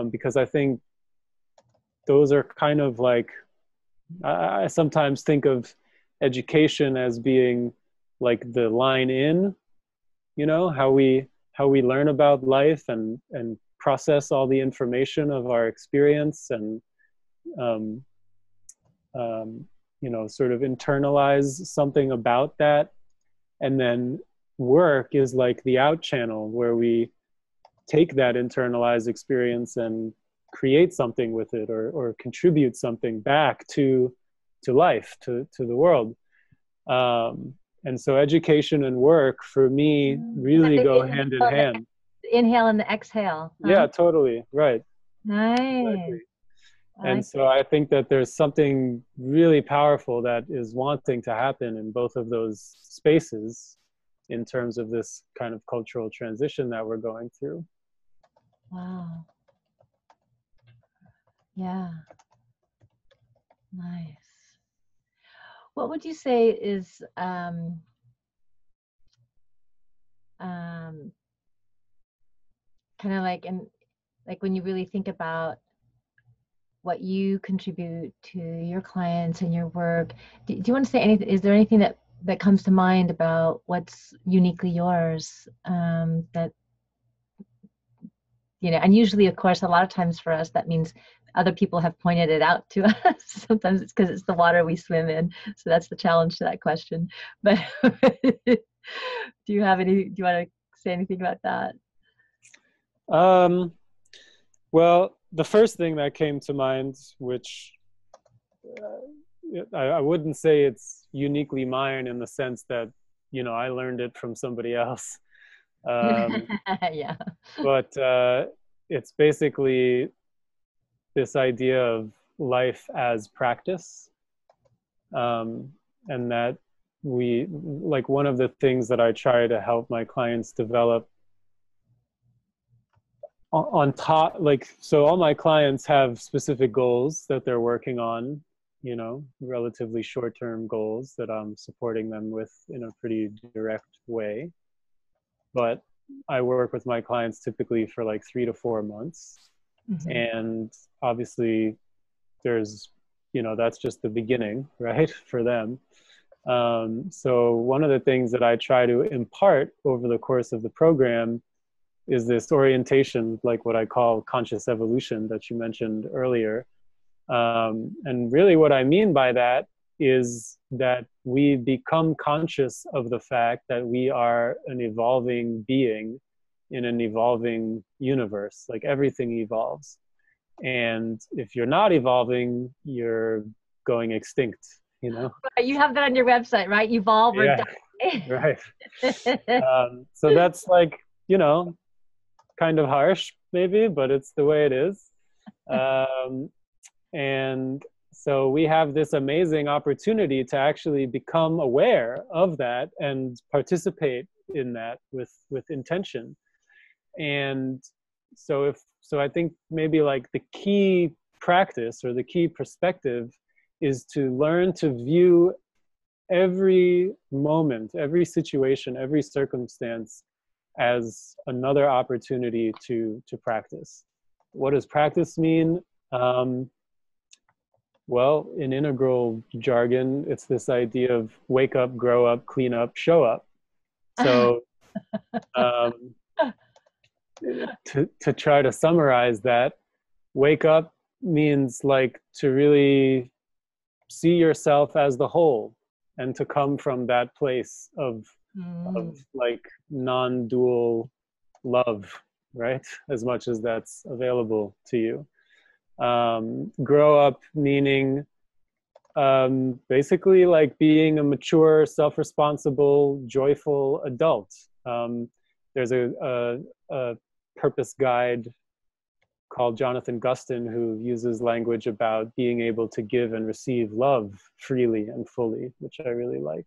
Speaker 2: because I think those are kind of like, I sometimes think of education as being like the line in, how we learn about life and process all the information of our experience, and um, sort of internalize something about that. And then work is like the out channel, where we take that internalized experience and create something with it, or contribute something back to life, to the world. And so education and work for me
Speaker 1: Is that
Speaker 2: really
Speaker 1: the
Speaker 2: go hand in hand.
Speaker 1: inhale and the exhale?
Speaker 2: Yeah,
Speaker 1: Huh?
Speaker 2: totally. Right.
Speaker 1: Nice.
Speaker 2: Exactly.
Speaker 1: I
Speaker 2: And
Speaker 1: like
Speaker 2: so I think that there's something really powerful that is wanting to happen in both of those spaces in terms of this kind of cultural transition that we're going through.
Speaker 1: wow. Yeah. Nice. What would you say is um, kind of like when you really think about what you contribute to your clients and your work, do you want to say anything? Is there anything that comes to mind about what's uniquely yours, that and usually, of course, a lot of times for us that means other people have pointed it out to us. Sometimes it's because it's the water we swim in, so that's the challenge to that question. But do you want to say anything about that?
Speaker 2: Um, well, the first thing that came to mind, which I wouldn't say it's uniquely mine in the sense that, I learned it from somebody else. Um,
Speaker 1: Yeah.
Speaker 2: but it's basically this idea of life as practice. And that like one of the things that I try to help my clients develop on top, so all my clients have specific goals that they're working on, relatively short-term goals that I'm supporting them with in a pretty direct way. But I work with my clients typically for like 3 to 4 months.
Speaker 1: Mm-hmm.
Speaker 2: And obviously there's, that's just the beginning, right, for them. So one of the things that I try to impart over the course of the program is this orientation, like what I call conscious evolution that you mentioned earlier. And really what I mean by that is that we become conscious of the fact that we are an evolving being in an evolving universe. Like everything evolves. And if you're not evolving, you're going extinct,
Speaker 1: You have that on your website, right? Evolve or
Speaker 2: Yeah,
Speaker 1: die.
Speaker 2: right. So that's like, kind of harsh maybe, but it's the way it is. And so we have this amazing opportunity to actually become aware of that and participate in that with intention. And so I think maybe like the key practice or the key perspective is to learn to view every moment, every situation, every circumstance as another opportunity to practice. What does practice mean? Well, in integral jargon, it's this idea of wake up, grow up, clean up, show up. So to try to summarize that, wake up means like to really see yourself as the whole and to come from that place of like non-dual love, right? As much as that's available to you. Grow up meaning basically like being a mature, self-responsible, joyful adult. There's a purpose guide called Jonathan Gustin who uses language about being able to give and receive love freely and fully, which I really like.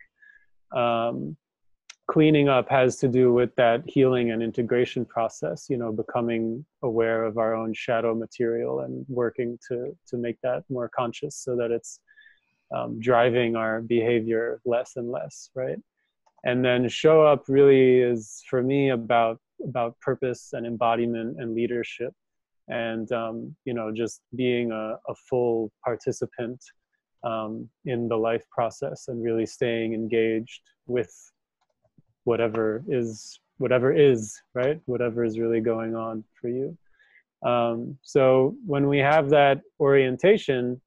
Speaker 2: Cleaning up has to do with that healing and integration process, becoming aware of our own shadow material and working to make that more conscious so that it's driving our behavior less and less, right? And then show up really is for me about purpose and embodiment and leadership, and just being a full participant in the life process and really staying engaged with whatever is, right? Whatever is really going on for you. So when we have that orientation,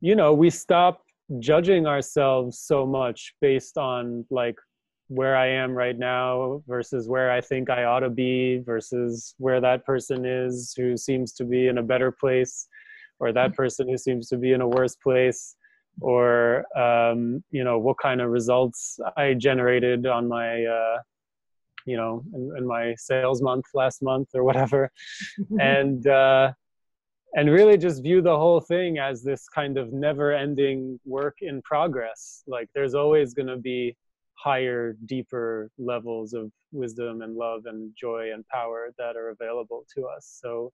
Speaker 2: we stop judging ourselves so much based on like where I am right now versus where I think I ought to be versus where that person is who seems to be in a better place or that person who seems to be in a worse place. or what kind of results I generated on my in my sales month last month or whatever, and really just view the whole thing as this kind of never-ending work in progress. Like there's always going to be higher, deeper levels of wisdom and love and joy and power that are available to us. So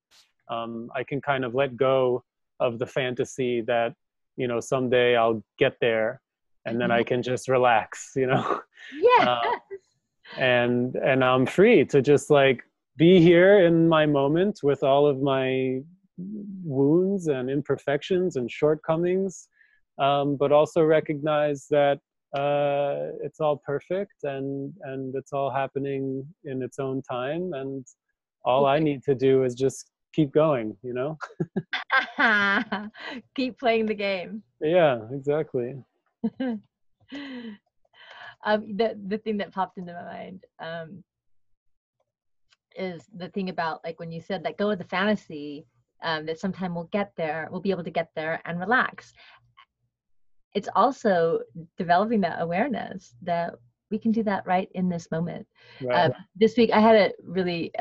Speaker 2: I can kind of let go of the fantasy that, someday I'll get there and then I can just relax,
Speaker 1: Yeah.
Speaker 2: and I'm free to just like be here in my moment with all of my wounds and imperfections and shortcomings, but also recognize that it's all perfect and it's all happening in its own time, and all I need to do is just keep going,
Speaker 1: Keep playing the game.
Speaker 2: Yeah, exactly.
Speaker 1: The thing that popped into my mind is the thing about, like, when you said let go of the fantasy, that sometime we'll be able to get there and relax. It's also developing that awareness that we can do that right in this moment.
Speaker 2: Right.
Speaker 1: This week I had a really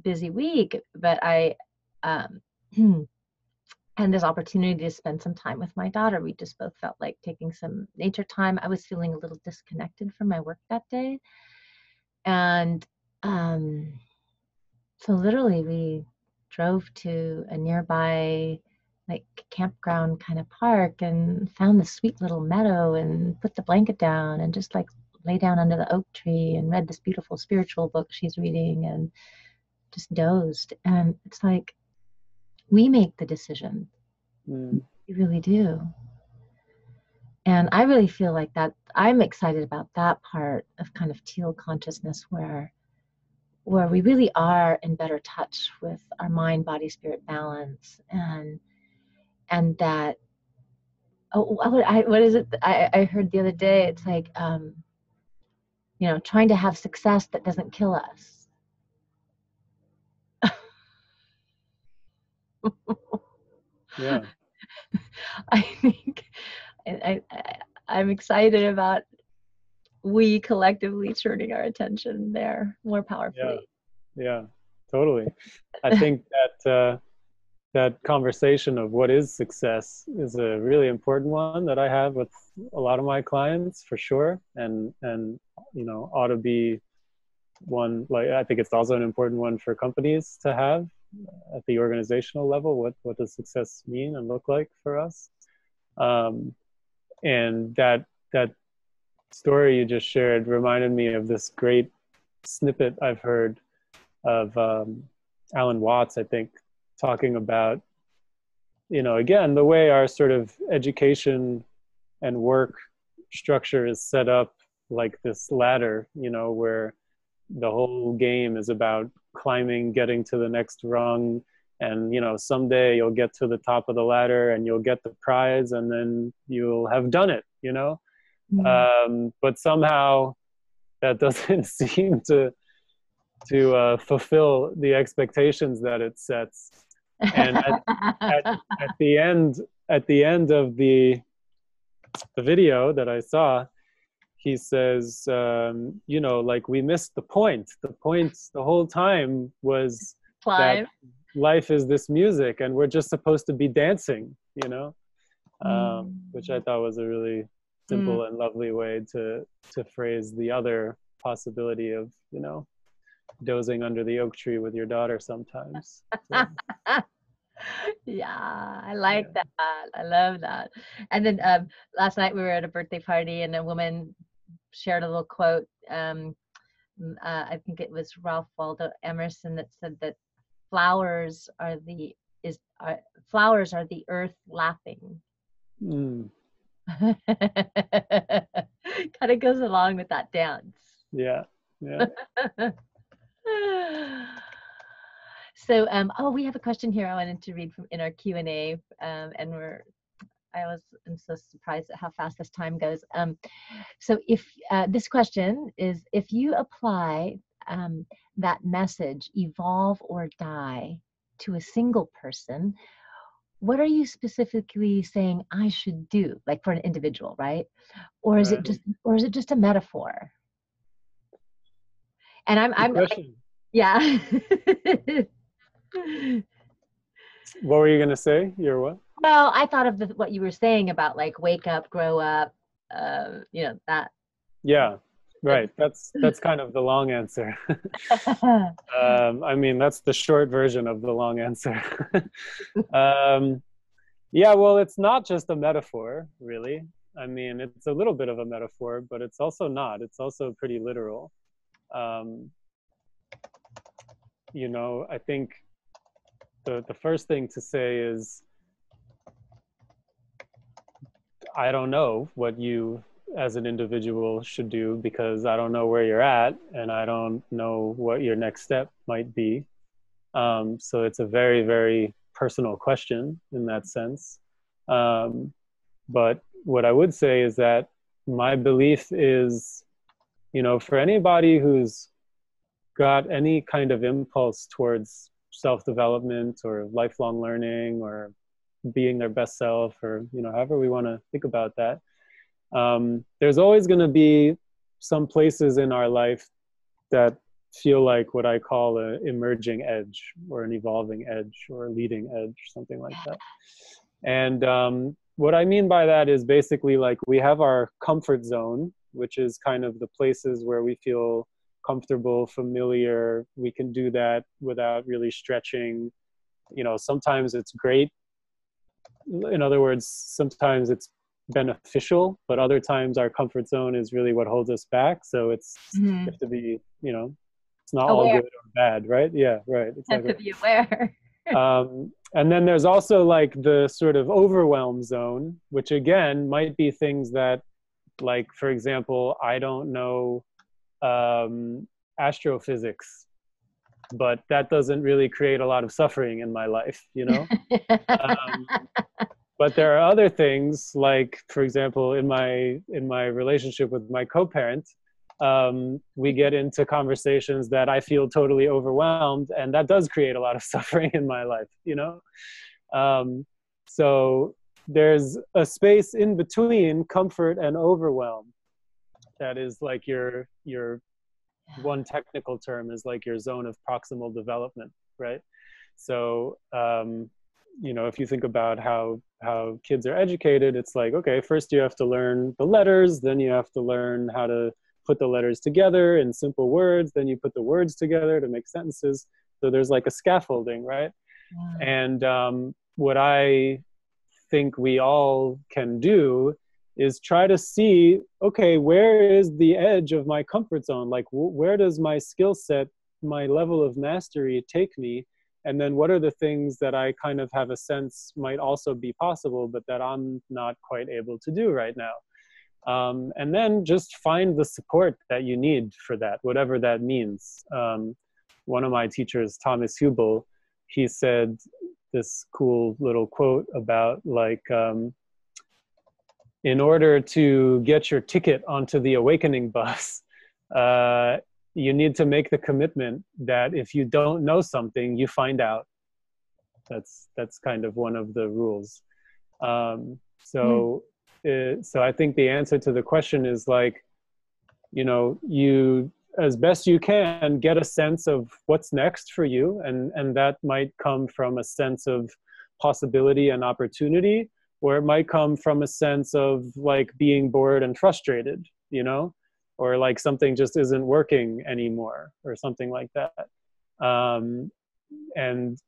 Speaker 1: busy week, but I had this opportunity to spend some time with my daughter. We just both felt like taking some nature time. I was feeling a little disconnected from my work that day. And so literally we drove to a nearby like campground kind of park and found this sweet little meadow and put the blanket down and just like lay down under the oak tree and read this beautiful spiritual book she's reading and just dozed. And it's like, we make the decision. We really do. And I really feel like that I'm excited about that part of kind of teal consciousness where we really are in better touch with our mind, body, spirit balance, and that, what is it I heard the other day? It's like, trying to have success that doesn't kill us.
Speaker 2: Yeah.
Speaker 1: I think I'm excited about we collectively turning our attention there more powerfully.
Speaker 2: Yeah, totally. I think that that conversation of what is success is a really important one that I have with a lot of my clients, for sure, and ought to be one. Like, I think it's also an important one for companies to have at the organizational level. What does success mean and look like for us? And that story you just shared reminded me of this great snippet I've heard of Alan Watts, I think, talking about, again, the way our sort of education and work structure is set up, like this ladder, where the whole game is about climbing, getting to the next rung, and someday you'll get to the top of the ladder and you'll get the prize, and then you'll have done it, but somehow that doesn't seem to fulfill the expectations that it sets. And at the end of the video that I saw, he says, like, we missed the point. The point the whole time was that life is this music and we're just supposed to be dancing, which I thought was a really simple and lovely way to phrase the other possibility of, dozing under the oak tree with your daughter sometimes. So.
Speaker 1: Yeah, I like that. I love that. And then last night we were at a birthday party and a woman shared a little quote. I think it was Ralph Waldo Emerson that said that flowers are the earth laughing. Kind of goes along with that dance.
Speaker 2: Yeah.
Speaker 1: So, we have a question here I wanted to read from in our Q&A, and I'm so surprised at how fast this time goes. So if this question is, if you apply that message, evolve or die, to a single person, what are you specifically saying I should do, like for an individual, right?
Speaker 2: Right.
Speaker 1: Or is it just a metaphor? And
Speaker 2: Good question.
Speaker 1: yeah.
Speaker 2: What were you going to say? You're what?
Speaker 1: Well, I thought of what you were saying about like wake up, grow up, that.
Speaker 2: Yeah, right. That's kind of the long answer. I mean, that's the short version of the long answer. um, yeah, well, it's not just a metaphor, really. I mean, it's a little bit of a metaphor, but it's also not. It's also pretty literal. Um, I think the first thing to say is I don't know what you as an individual should do because I don't know where you're at and I don't know what your next step might be. So it's a very, very personal question in that sense. But what I would say is that my belief is, for anybody who's got any kind of impulse towards self-development or lifelong learning or being their best self or however we want to think about that, there's always going to be some places in our life that feel like what I call an emerging edge or an evolving edge or a leading edge, something like that. And what I mean by that is basically like we have our comfort zone, which is kind of the places where we feel comfortable, familiar. We can do that without really stretching. Sometimes it's great. In other words, sometimes it's beneficial, but other times our comfort zone is really what holds us back. So you have to be, it's not all
Speaker 1: Aware.
Speaker 2: good or bad, right? Yeah, right.
Speaker 1: Have
Speaker 2: Exactly.
Speaker 1: to be aware.
Speaker 2: And then there's also like the sort of overwhelm zone, which again might be things that, like, for example, I don't know astrophysics, but that doesn't really create a lot of suffering in my life, um, but there are other things, like, for example, in my relationship with my co-parent, we get into conversations that I feel totally overwhelmed, and that does create a lot of suffering in my life, so there's a space in between comfort and overwhelm that is like your one technical term is like your zone of proximal development, right? So if you think about how kids are educated, it's like, okay, first you have to learn the letters, then you have to learn how to put the letters together in simple words, then you put the words together to make sentences. So there's like a scaffolding, right? Yeah. And what I think we all can do is try to see, okay, where is the edge of my comfort zone? Like, where does my skill set, my level of mastery take me? And then what are the things that I kind of have a sense might also be possible, but that I'm not quite able to do right now? And then just find the support that you need for that, whatever that means. One of my teachers, Thomas Hubel, he said this cool little quote about like, in order to get your ticket onto the awakening bus, you need to make the commitment that if you don't know something, you find out. That's kind of one of the rules. So I think the answer to the question is like, you, as best you can, get a sense of what's next for you, and that might come from a sense of possibility and opportunity, or it might come from a sense of like being bored and frustrated, or like something just isn't working anymore or something like that.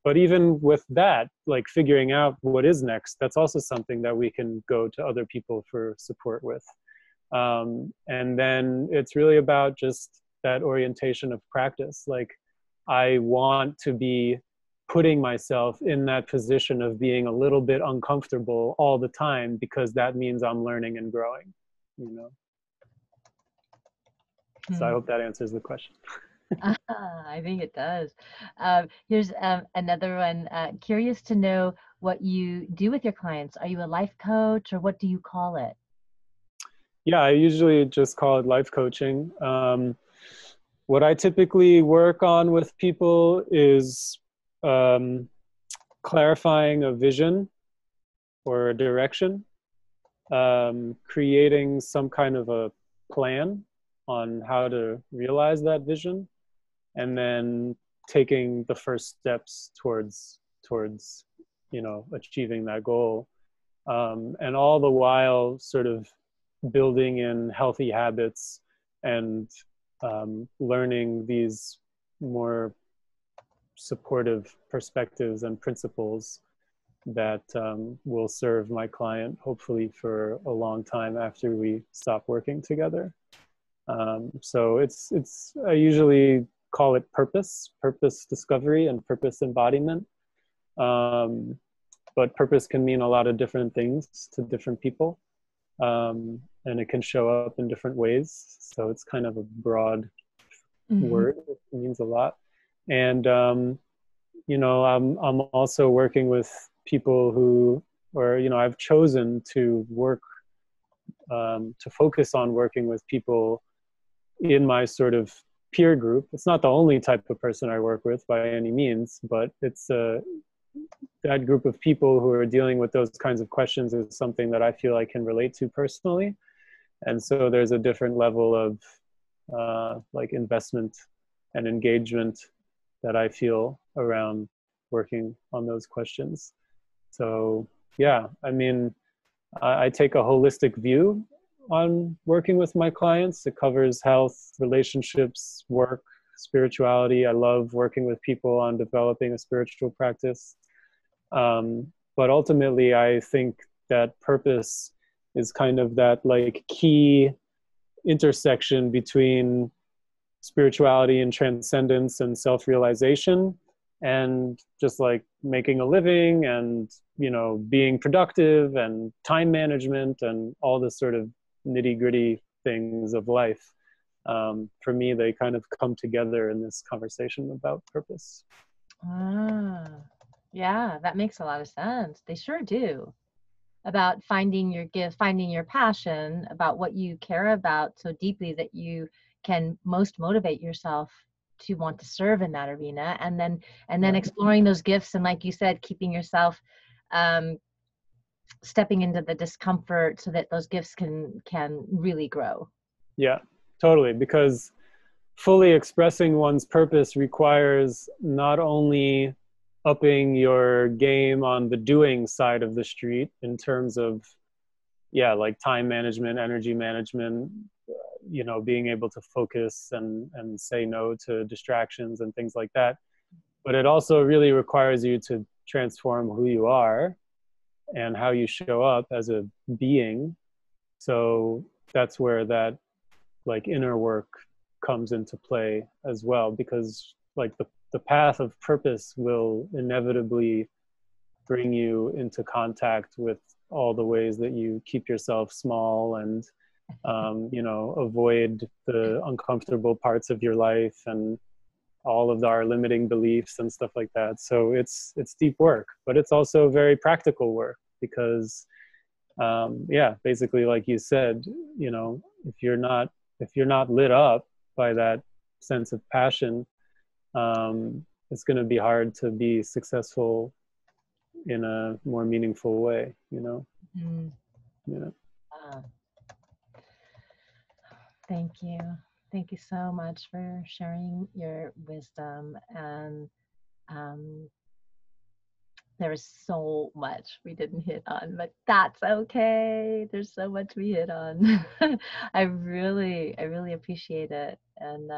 Speaker 2: But even with that, like figuring out what is next, that's also something that we can go to other people for support with. And then it's really about just that orientation of practice. Like, I want to be putting myself in that position of being a little bit uncomfortable all the time, because that means I'm learning and growing, So I hope that answers the question.
Speaker 1: I think it does. Here's another one. Curious to know what you do with your clients. Are you a life coach, or what do you call it?
Speaker 2: Yeah, I usually just call it life coaching. What I typically work on with people is clarifying a vision or a direction, creating some kind of a plan on how to realize that vision, and then taking the first steps towards achieving that goal, and all the while sort of building in healthy habits and learning these more supportive perspectives and principles that will serve my client hopefully for a long time after we stop working together. So it's I usually call it purpose discovery and purpose embodiment. But purpose can mean a lot of different things to different people. And it can show up in different ways. So it's kind of a broad word. It means a lot. And, I'm also working with people who, I've chosen to work, to focus on working with people in my sort of peer group. It's not the only type of person I work with by any means, but it's that group of people who are dealing with those kinds of questions is something that I feel I can relate to personally. And so there's a different level of like investment and engagement that I feel around working on those questions. So yeah, I mean, I take a holistic view on working with my clients. It covers health, relationships, work, spirituality. I love working with people on developing a spiritual practice. But ultimately, I think that purpose is kind of that like key intersection between spirituality and transcendence and self-realization, and just like making a living and being productive and time management and all the sort of nitty-gritty things of life. For me, they kind of come together in this conversation about purpose.
Speaker 1: Yeah, that makes a lot of sense. They sure do. About finding your gift, finding your passion, about what you care about so deeply that you can most motivate yourself to want to serve in that arena, and then exploring those gifts, and like you said, keeping yourself stepping into the discomfort so that those gifts can really grow.
Speaker 2: Yeah, totally. Because fully expressing one's purpose requires not only upping your game on the doing side of the street in terms of, like time management, energy management, being able to focus and say no to distractions and things like that. But it also really requires you to transform who you are and how you show up as a being. So that's where that like inner work comes into play as well, because like the path of purpose will inevitably bring you into contact with all the ways that you keep yourself small and avoid the uncomfortable parts of your life and all of our limiting beliefs and stuff like that. So it's deep work, but it's also very practical work because basically like you said, if you're not lit up by that sense of passion, it's going to be hard to be successful in a more meaningful way, Yeah.
Speaker 1: Thank you. Thank you so much for sharing your wisdom. And there is so much we didn't hit on, but that's okay. There's so much we hit on. I really appreciate it. And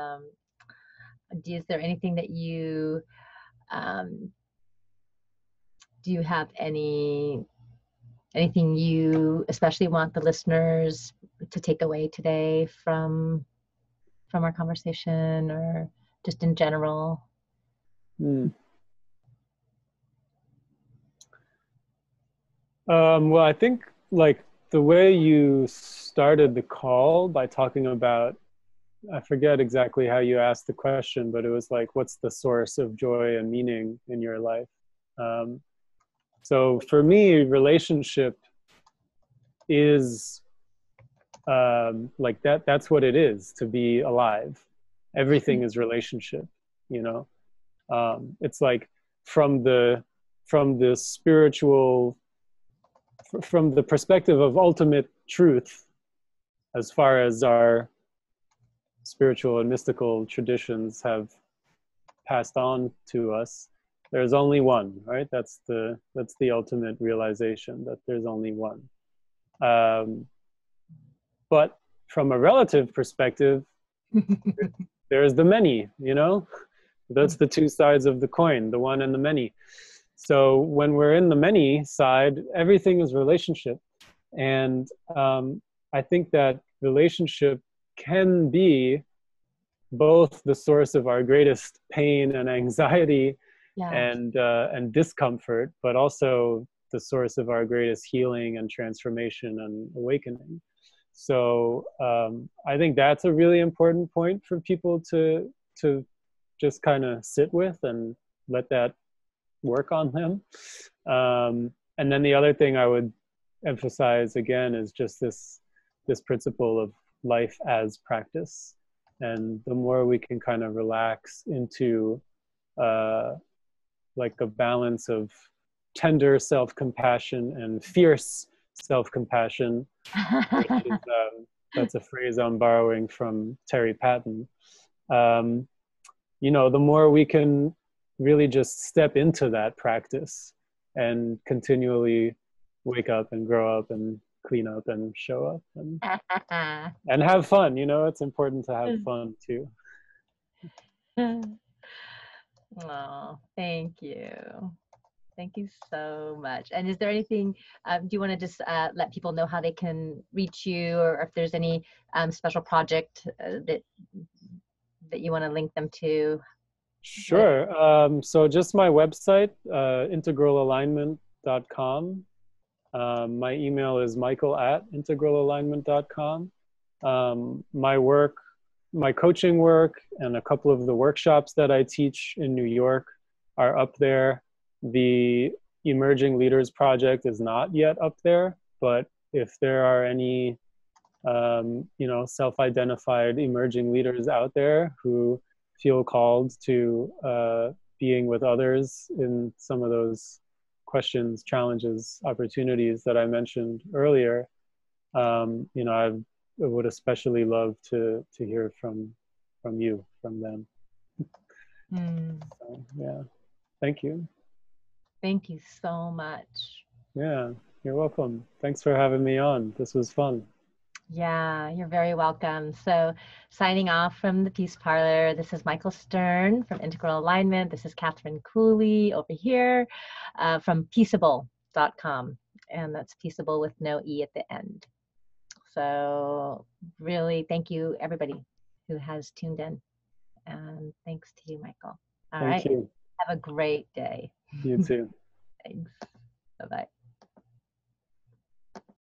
Speaker 1: is there anything that you do you have anything you especially want the listeners to take away today from our conversation, or just in general?
Speaker 2: Well, I think like the way you started the call by talking about, I forget exactly how you asked the question, but it was like, what's the source of joy and meaning in your life? So for me, relationship is like that's what it is to be alive. Everything is relationship, It's like from the spiritual from the perspective of ultimate truth, as far as our spiritual and mystical traditions have passed on to us, there's only one, right? That's the ultimate realization, that there's only one. But from a relative perspective, there's the many, you know? That's the two sides of the coin, the one and the many. So when we're in the many side, everything is relationship. And I think that relationship can be both the source of our greatest pain and anxiety, and discomfort, but also the source of our greatest healing and transformation and awakening. So I think that's a really important point for people to just kind of sit with and let that work on them. And then the other thing I would emphasize again is just this principle of life as practice. And the more we can kind of relax into like a balance of tender self-compassion and fierce self-compassion, which is, that's a phrase I'm borrowing from Terry Patton. You know, the more we can really just step into that practice and continually wake up and grow up and clean up and show up and have fun. You know, it's important to have fun too.
Speaker 1: Oh, thank you. Thank you so much. And is there anything, do you want to just let people know how they can reach you, or if there's any special project that you want to link them to?
Speaker 2: Sure. So just my website, integralalignment.com. My email is michael@integralalignment.com. My work, my coaching work, and a couple of the workshops that I teach in New York are up there. The Emerging Leaders Project is not yet up there, but if there are any, you know, self-identified emerging leaders out there who feel called to being with others in some of those questions, challenges, opportunities that I mentioned earlier, you know, I would especially love to hear from you, from them. So, yeah, thank you.
Speaker 1: Thank you so much.
Speaker 2: Yeah, you're welcome. Thanks for having me on. This was fun.
Speaker 1: Yeah, you're very welcome. So signing off from the Peace Parlor, this is MichaelStern from Integral Alignment. This is Catherine Cooley over here from peaceable.com. And that's peaceable with no E at the end. So really, thank you, everybody who has tuned in. And thanks to you, Michael. All right.
Speaker 2: Thank you.
Speaker 1: Have a great day.
Speaker 2: You too.
Speaker 1: Thanks. Bye-bye.